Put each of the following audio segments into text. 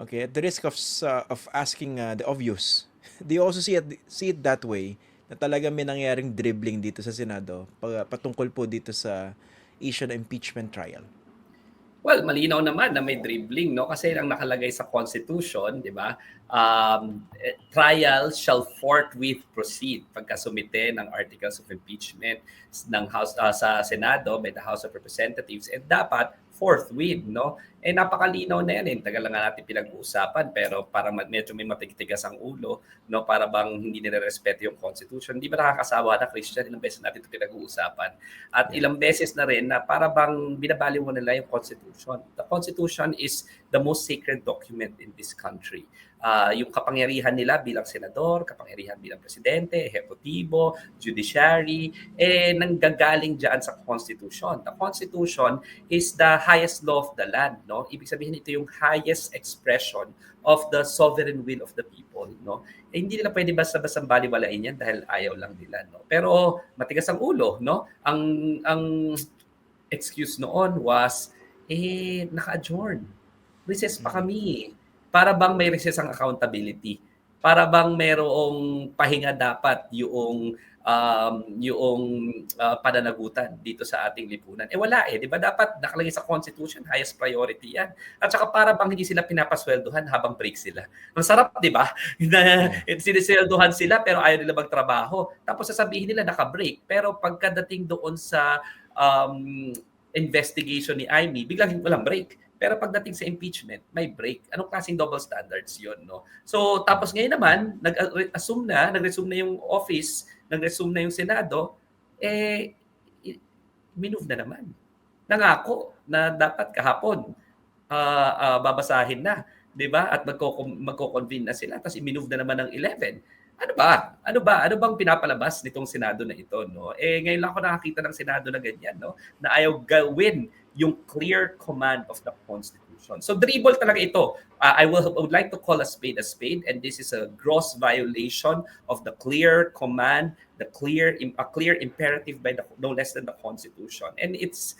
Okay, at the risk of asking the obvious, do you also see it that way na talaga may nangyaring dribbling dito sa Senado patungkol po dito sa issue ng impeachment trial? Well, malinaw naman na may dribbling, no? Kasi ang nakalagay sa Constitution, di ba? Trial shall forthwith proceed pagka sumite ng articles of impeachment ng House sa Senado by the House of Representatives, and dapat forthwith, no? Eh napakalinaw na yan, eh. Tagal lang nga natin pinag-uusapan, pero parang medyo may matigtigas ang ulo, no? Para bang hindi nire-respeto yung Constitution. Hindi ba nakakasawa na, Christian? Ilang beses natin ito pinag-uusapan. At ilang beses na rin na para bang binabaliw mo nila yung Constitution. The Constitution is the most sacred document in this country. Yung kapangyarihan nila bilang senador, kapangyarihan bilang presidente, ehekutibo, judiciary, nanggagaling dyan sa Constitution. The Constitution is the highest law of the land, no? Ibig sabihin ito yung highest expression of the sovereign will of the people, no? Hindi nila pwede basta-basta baliwalain yan dahil ayaw lang nila, no? Pero matigas ang ulo, no? Ang excuse noon was naka-adjourn. Recess pa kami. Para bang may recess ang accountability? Para bang merong pahinga dapat yung pananagutan dito sa ating lipunan? Wala eh, 'di ba? Dapat nakalagay sa Constitution, highest priority 'yan. At saka para bang hindi sila pinapasweldohan habang break sila. Ang sarap, 'di ba? Na sinisweldohan sila pero ayaw nila magtrabaho. Tapos sasabihin nila naka-break, pero pagkadating doon sa investigation ni Amy, biglang walang break. Pero pagdating sa impeachment, may break. Anong klaseng double standards yun, no? So, tapos ngayon naman, nag-resume na yung office, nag-resume na yung Senado, minove na naman. Nangako na dapat kahapon, babasahin na, di ba? At magko-convene na sila, tapos i-minove na naman ng 11. Ano ba? Ano bang pinapalabas nitong Senado na ito, no? Ngayon lang ako nakakita ng Senado na ganyan, no? Na ayaw gawin yung clear command of the Constitution. So dribble talaga ito. I would like to call a spade, and this is a gross violation of the clear command, a clear imperative by no less than the Constitution. And it's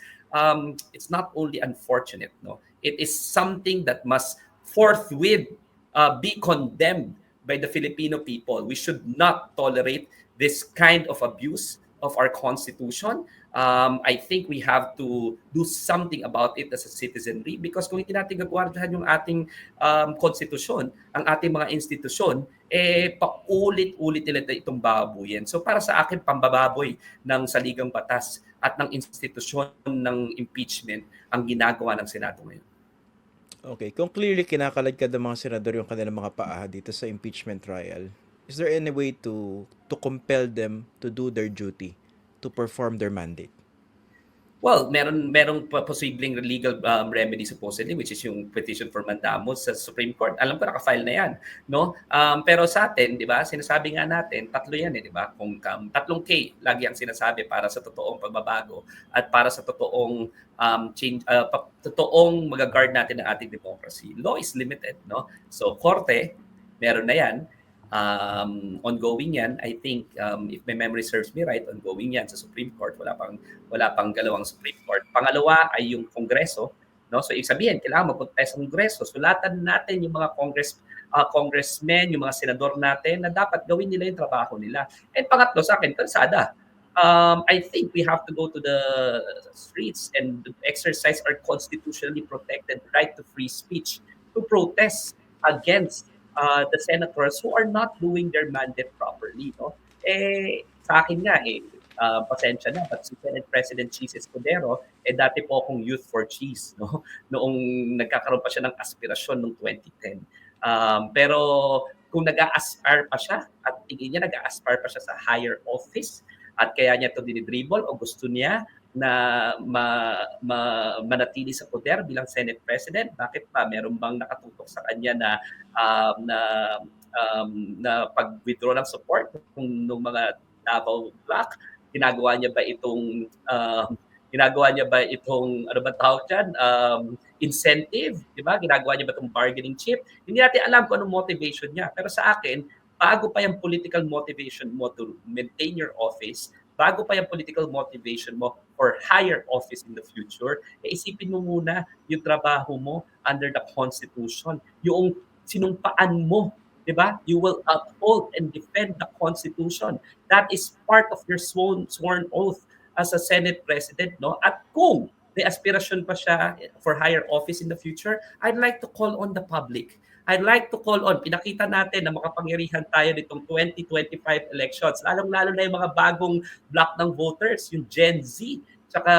not only unfortunate, no? It is something that must forthwith be condemned by the Filipino people. We should not tolerate this kind of abuse of our Constitution. I think we have to do something about it as a citizenry, because kung hindi natin gagwardahan yung ating konstitusyon, ang ating mga institusyon, paulit-ulit nila itong babuyin. So para sa akin, pambababoy ng saligang batas at ng institusyon ng impeachment ang ginagawa ng Senado ngayon. Okay, kung clearly kinakalagkad ng mga senador yung kanilang mga paa dito sa impeachment trial, is there any way to compel them to do their duty, to perform their mandate? Well, merong posibleng legal remedy supposedly, which is yung petition for mandamus sa Supreme Court. Alam ko naka-file na 'yan, no? Pero sa atin, 'di ba? Sinasabi nga natin, tatlo 'yan 'di ba? Kung tatlong K lagi ang sinasabi para sa totoong pagbabago at para sa totoong change, totoong mag-guard natin ang ating democracy. Law is limited, no? So, korte, meron na 'yan. Ongoing yan. I think if my memory serves me right, ongoing yan sa Supreme Court. Wala pang galawang Supreme Court. Pangalawa ay yung Kongreso, no? So ibig sabihin, kailangan magpunta tayo sa Kongreso. Sulatan natin yung mga congressmen, yung mga senador natin na dapat gawin nila yung trabaho nila. And pangatlo sa akin, kalsada. I think we have to go to the streets and exercise our constitutionally protected right to free speech to protest against the senators who are not doing their mandate properly, no? Sa akin nga, pasensya na, but si Senate President Cheese Escudero, dati po akong Youth for Cheese, no? Noong nagkakaroon pa siya ng aspirasyon noong 2010. Pero kung nag-a-aspire pa siya, at tingin niya nag-a-aspire pa siya sa higher office, at kaya niya ito dinidribble o gusto niya na manatili sa poder bilang Senate President, bakit pa? Meron bang nakatutok sa kanya na pag-withdraw ng support ng mga Davao Black? Ginagawa niya ba itong ano ba tawag dyan? Incentive, di ba? Ginagawa niya ba itong bargaining chip? Hindi natin alam kung anong motivation niya. Pero sa akin, bago pa yung political motivation mo to maintain your office, bago pa yung political motivation mo for higher office in the future, isipin mo muna yung trabaho mo under the Constitution, yung sinumpaan mo, di ba? You will uphold and defend the Constitution. That is part of your sworn oath as a Senate President, no? At kung may aspiration pa siya for higher office in the future, I'd like to call on the public. I'd like to call on, pinakita natin na makapangyarihan tayo nitong 2025 elections, lalong-lalo na yung mga bagong block ng voters, yung Gen Z, tsaka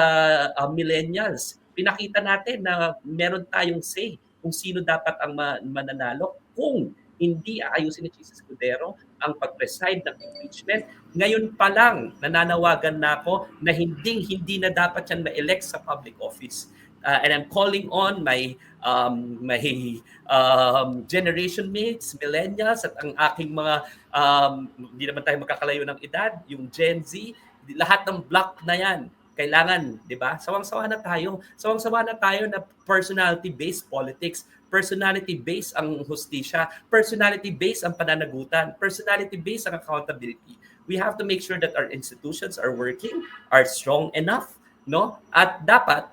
millennials. Pinakita natin na meron tayong say kung sino dapat ang mananalo kung hindi aayusin ni Jesus Escudero ang pag-preside ng impeachment. Ngayon pa lang, nananawagan na ako na hindi na dapat yan ma-elect sa public office. And I'm calling on my generation mates, millennials, at ang aking mga, hindi naman tayo magkakalayo ng edad, yung Gen Z, lahat ng block na yan, kailangan, di ba? Sawang-sawa na tayo. Sawang-sawa na tayo na personality-based politics, personality-based ang hustisya, personality-based ang pananagutan, personality-based ang accountability. We have to make sure that our institutions are working, are strong enough, no? At dapat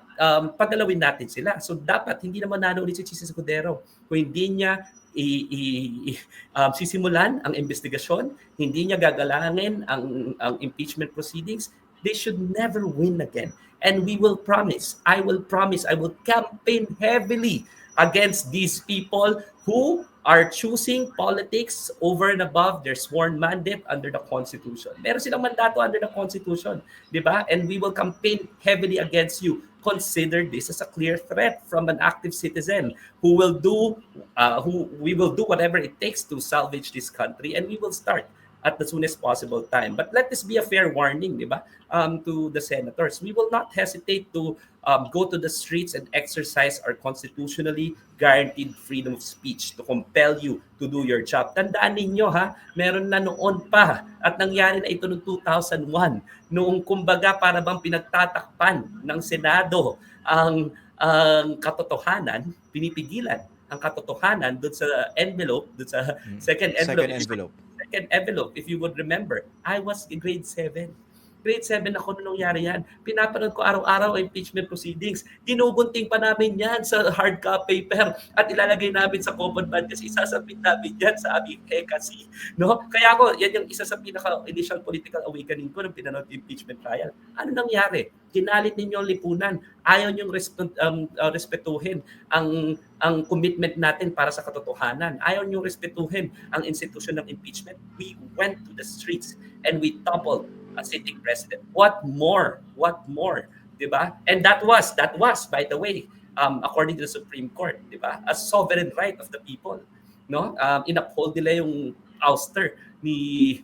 paggalawin natin sila. So dapat hindi naman nanalo ulit si Jesus Escudero. Kung hindi niya sisimulan ang investigasyon, hindi niya gagalangin ang impeachment proceedings, they should never win again. And we will promise, I will campaign heavily against these people who are choosing politics over and above their sworn mandate under the Constitution. Meron silang mandato under the Constitution, di ba? And we will campaign heavily against you. Consider this as a clear threat from an active citizen who will do whatever it takes to salvage this country, and we will start at the soonest possible time. But let this be a fair warning, di ba, to the senators. We will not hesitate to go to the streets and exercise our constitutionally guaranteed freedom of speech to compel you to do your job. Tandaan ninyo, ha, meron na noon pa at nangyari na ito noong 2001, noong kumbaga para bang pinagtatakpan ng Senado ang katotohanan, pinipigilan ang katotohanan doon sa envelope, doon sa second envelope. Second envelope, if you would remember, I was in grade 7. Grade 7 ako nung nangyari yan. Pinapanood ko araw-araw ang impeachment proceedings. Ginugunting pa namin yan sa hard copy paper at ilalagay namin sa common band kasi isasabit namin yan sa aming kasi. No? Kaya ako, yan yung isa sa pinaka-initial political awakening ko nung pinanood impeachment trial. Ano nangyari? Kinalit ninyo ang lipunan. Ayaw niyong respetuhin ang commitment natin para sa katotohanan. Ayaw niyong respetuhin ang institution ng impeachment. We went to the streets and we toppled a sitting president. What more? What more? Diba? And that was, by the way, according to the Supreme Court, diba? A sovereign right of the people. No? In-uphold nila yung ouster ni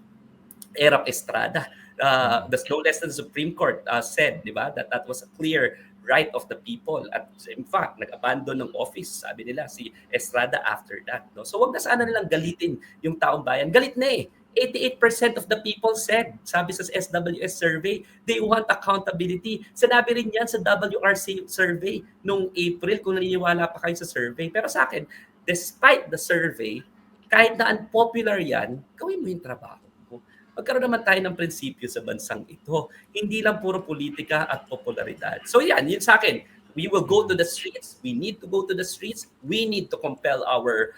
Erap Estrada. No less than the Supreme Court said, diba, that was a clear right of the people. At in fact, nag-abandon ng office, sabi nila, si Estrada after that. No? So wag na sana nilang galitin yung taong bayan. Galit na eh. 88% of the people said, sabi sa SWS survey, they want accountability. Sinabi rin yan sa WRC survey nung April, kung naniniwala pa kayo sa survey. Pero sa akin, despite the survey, kahit na unpopular yan, gawin mo yung trabaho mo. Magkaroon naman tayo ng prinsipyo sa bansang ito. Hindi lang puro politika at popularidad. So yan sa akin. We will go to the streets. We need to go to the streets. We need to compel our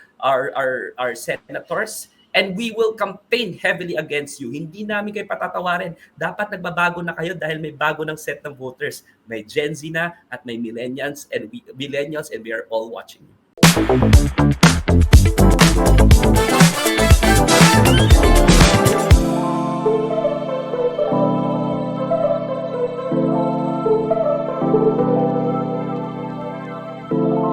senators. And we will campaign heavily against you. Hindi namin kayo patatawarin. Dapat nagbabago na kayo dahil may bago ng set ng voters. May Gen Z na at may millennials and we are all watching you.